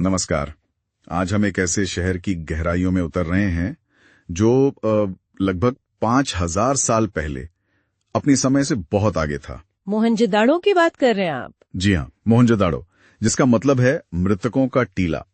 नमस्कार। आज हम एक ऐसे शहर की गहराइयों में उतर रहे हैं जो लगभग 5000 साल पहले अपनी समय से बहुत आगे था। मोहनजोदाड़ो की बात कर रहे हैं आप? जी हाँ, मोहनजोदाड़ो, जिसका मतलब है मृतकों का टीला।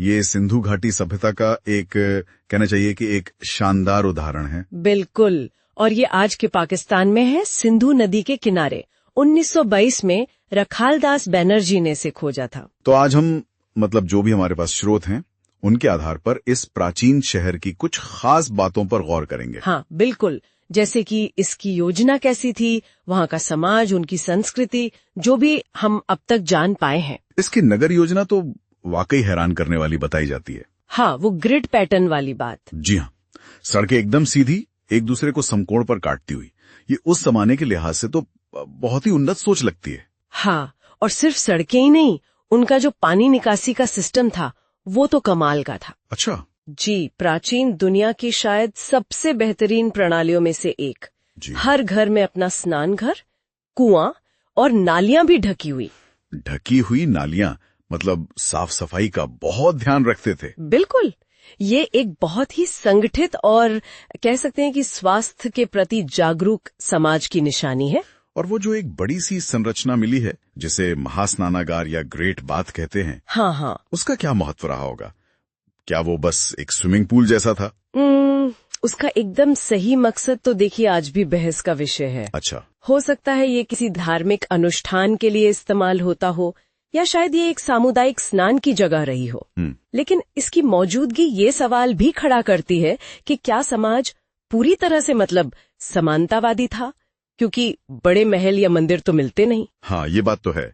ये सिंधु घाटी सभ्यता का एक कहना चाहिए कि एक शानदार उदाहरण है। बिल्कुल। और ये आज के पाकिस्तान में है, सिंधु नदी के किनारे। 1922 में रखालदास बनर्जी ने इसे खोजा था। तो आज हम जो भी हमारे पास स्रोत हैं उनके आधार पर इस प्राचीन शहर की कुछ खास बातों पर गौर करेंगे। हाँ बिल्कुल, जैसे कि इसकी योजना कैसी थी, वहाँ का समाज, उनकी संस्कृति, जो भी हम अब तक जान पाए हैं। इसकी नगर योजना तो वाकई हैरान करने वाली बताई जाती है। हाँ, वो ग्रिड पैटर्न वाली बात। जी हाँ, सड़कें एकदम सीधी, एक दूसरे को समकोण पर काटती हुई। ये उस जमाने के लिहाज से तो बहुत ही उन्नत सोच लगती है। हाँ, और सिर्फ सड़कें ही नहीं, उनका जो पानी निकासी का सिस्टम था वो तो कमाल का था। अच्छा जी, प्राचीन दुनिया की शायद सबसे बेहतरीन प्रणालियों में से एक। जी। हर घर में अपना स्नान घर, कुआं और नालियां भी ढकी हुई नालियां, साफ सफाई का बहुत ध्यान रखते थे। बिल्कुल। ये एक बहुत ही संगठित और कह सकते हैं कि स्वास्थ्य के प्रति जागरूक समाज की निशानी है। और वो जो एक बड़ी सी संरचना मिली है जिसे महास्नानागार या ग्रेट बाथ कहते हैं, हाँ, उसका क्या महत्व रहा होगा? क्या वो बस एक स्विमिंग पूल जैसा था? उसका एकदम सही मकसद तो देखिए आज भी बहस का विषय है। अच्छा, हो सकता है ये किसी धार्मिक अनुष्ठान के लिए इस्तेमाल होता हो, या शायद ये एक सामुदायिक स्नान की जगह रही हो। लेकिन इसकी मौजूदगी ये सवाल भी खड़ा करती है कि क्या समाज पूरी तरह से समानतावादी था, क्योंकि बड़े महल या मंदिर तो मिलते नहीं। हाँ ये बात तो है,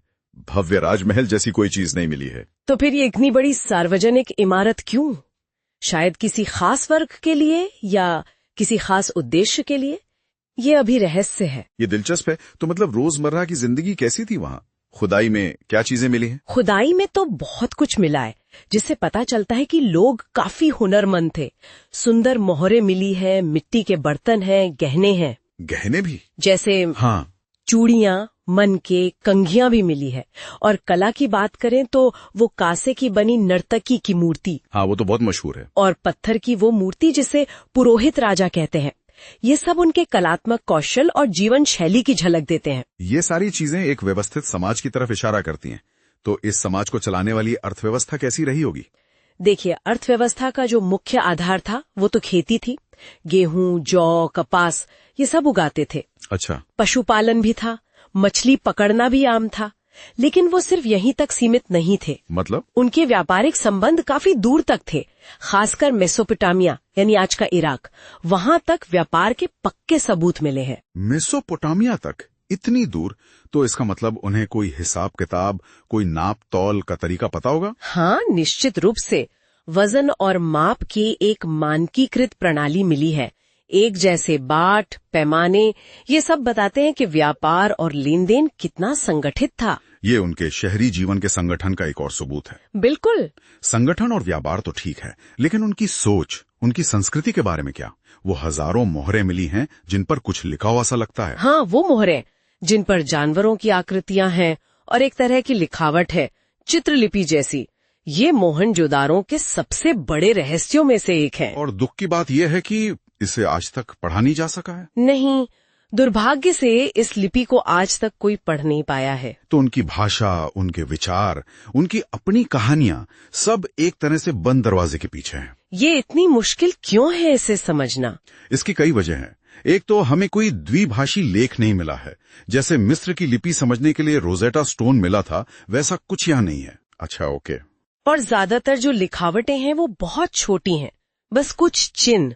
भव्य राजमहल जैसी कोई चीज नहीं मिली है। तो फिर ये इतनी बड़ी सार्वजनिक इमारत क्यों? शायद किसी खास वर्ग के लिए या किसी खास उद्देश्य के लिए? ये अभी रहस्य है। ये दिलचस्प है। तो रोजमर्रा की जिंदगी कैसी थी वहाँ? खुदाई में क्या चीजें मिली हैं? खुदाई में तो बहुत कुछ मिला है, जिससे पता चलता है कि लोग काफी हुनरमंद थे। सुंदर मोहरें मिली है, मिट्टी के बर्तन हैं, गहने हैं। गहने भी? जैसे हाँ, चूड़ियां, मनके, कंघियां भी मिली है। और कला की बात करें तो वो कांसे की बनी नर्तकी की मूर्ति। हाँ वो तो बहुत मशहूर है। और पत्थर की वो मूर्ति जिसे पुरोहित राजा कहते हैं। ये सब उनके कलात्मक कौशल और जीवन शैली की झलक देते हैं। ये सारी चीजें एक व्यवस्थित समाज की तरफ इशारा करती हैं। तो इस समाज को चलाने वाली अर्थव्यवस्था कैसी रही होगी? देखिए, अर्थव्यवस्था का जो मुख्य आधार था वो तो खेती थी। गेहूं, जौ, कपास, ये सब उगाते थे। अच्छा। पशुपालन भी था, मछली पकड़ना भी आम था। लेकिन वो सिर्फ यहीं तक सीमित नहीं थे। उनके व्यापारिक संबंध काफी दूर तक थे, खासकर मेसोपोटामिया यानी आज का इराक। वहां तक व्यापार के पक्के सबूत मिले हैं। मेसोपोटामिया तक? इतनी दूर? तो इसका उन्हें कोई हिसाब किताब, कोई नाप तौल का तरीका पता होगा? हाँ, निश्चित रूप से। वजन और माप की एक मानकीकृत प्रणाली मिली है। एक जैसे बाट, पैमाने, ये सब बताते हैं कि व्यापार और लेन देन कितना संगठित था। ये उनके शहरी जीवन के संगठन का एक और सबूत है। बिल्कुल। संगठन और व्यापार तो ठीक है, लेकिन उनकी सोच, उनकी संस्कृति के बारे में क्या? वो हजारों मोहरें मिली हैं जिन पर कुछ लिखा हुआ सा लगता है। हाँ, वो मोहरें जिन पर जानवरों की आकृतियां हैं और एक तरह की लिखावट है, चित्रलिपि जैसी। ये मोहनजोदाड़ो के सबसे बड़े रहस्यों में से एक है। और दुख की बात यह है कि इसे आज तक पढ़ा नहीं जा सका है। नहीं, दुर्भाग्य से इस लिपि को आज तक कोई पढ़ नहीं पाया है। तो उनकी भाषा, उनके विचार, उनकी अपनी कहानियां सब एक तरह से बंद दरवाजे के पीछे हैं। ये इतनी मुश्किल क्यों है इसे समझना? इसकी कई वजह हैं। एक तो हमें कोई द्विभाषी लेख नहीं मिला है। जैसे मिस्र की लिपि समझने के लिए रोजेटा स्टोन मिला था, वैसा कुछ यहाँ नहीं है। अच्छा, ओके। और ज्यादातर जो लिखावटें हैं वो बहुत छोटी हैं, बस कुछ चिन्ह।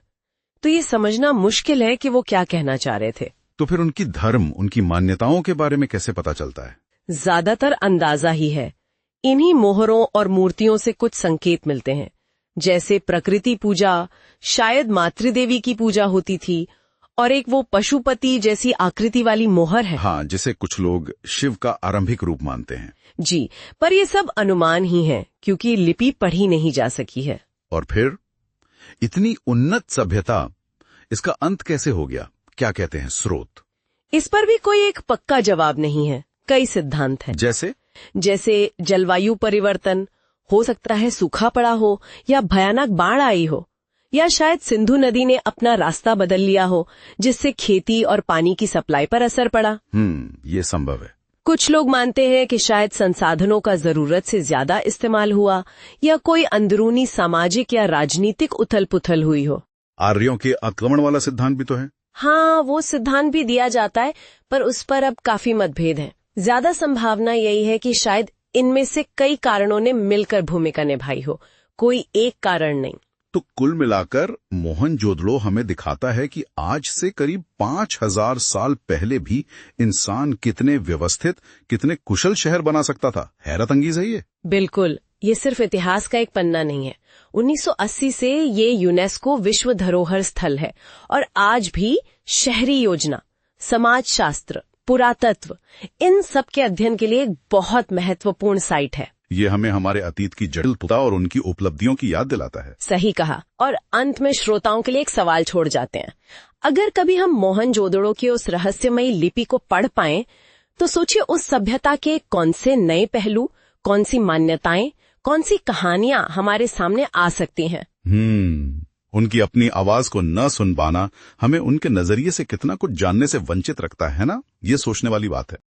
तो ये समझना मुश्किल है कि वो क्या कहना चाह रहे थे। तो फिर उनकी धर्म, उनकी मान्यताओं के बारे में कैसे पता चलता है? ज्यादातर अंदाजा ही है। इन्हीं मोहरों और मूर्तियों से कुछ संकेत मिलते हैं, जैसे प्रकृति पूजा, शायद मातृदेवी की पूजा होती थी, और एक वो पशुपति जैसी आकृति वाली मोहर है। हाँ, जिसे कुछ लोग शिव का आरंभिक रूप मानते हैं। जी, पर ये सब अनुमान ही है, क्योंकि लिपि पढ़ी नहीं जा सकी है। और फिर इतनी उन्नत सभ्यता, इसका अंत कैसे हो गया? क्या कहते हैं स्रोत? इस पर भी कोई एक पक्का जवाब नहीं है। कई सिद्धांत हैं। जैसे जैसे जलवायु परिवर्तन हो सकता है सूखा पड़ा हो, या भयानक बाढ़ आई हो, या शायद सिंधु नदी ने अपना रास्ता बदल लिया हो, जिससे खेती और पानी की सप्लाई पर असर पड़ा। ये संभव है। कुछ लोग मानते हैं कि शायद संसाधनों का जरूरत से ज्यादा इस्तेमाल हुआ, या कोई अंदरूनी सामाजिक या राजनीतिक उथल पुथल हुई हो। आर्यों के आक्रमण वाला सिद्धांत भी तो है। हाँ, वो सिद्धांत भी दिया जाता है, पर उस पर अब काफी मतभेद है। ज्यादा संभावना यही है कि शायद इनमें से कई कारणों ने मिलकर भूमिका निभाई हो, कोई एक कारण नहीं। तो कुल मिलाकर मोहनजोदड़ो हमें दिखाता है कि आज से करीब 5000 साल पहले भी इंसान कितने व्यवस्थित, कितने कुशल शहर बना सकता था। हैरत अंगेज है ये। बिल्कुल, ये सिर्फ इतिहास का एक पन्ना नहीं है। 1980 से ये यूनेस्को विश्व धरोहर स्थल है, और आज भी शहरी योजना, समाजशास्त्र, पुरातत्व, इन सब के अध्ययन के लिए एक बहुत महत्वपूर्ण साइट है। ये हमें हमारे अतीत की जटिलता और उनकी उपलब्धियों की याद दिलाता है। सही कहा। और अंत में श्रोताओं के लिए एक सवाल छोड़ जाते हैं। अगर कभी हम मोहनजोदड़ो की उस रहस्यमयी लिपि को पढ़ पाएं, तो सोचिए उस सभ्यता के कौन से नए पहलू, कौन सी मान्यताएं, कौन सी कहानियां हमारे सामने आ सकती हैं। उनकी अपनी आवाज को न सुन पाना हमें उनके नजरिए से कितना कुछ जानने से वंचित रखता है ना। ये सोचने वाली बात है।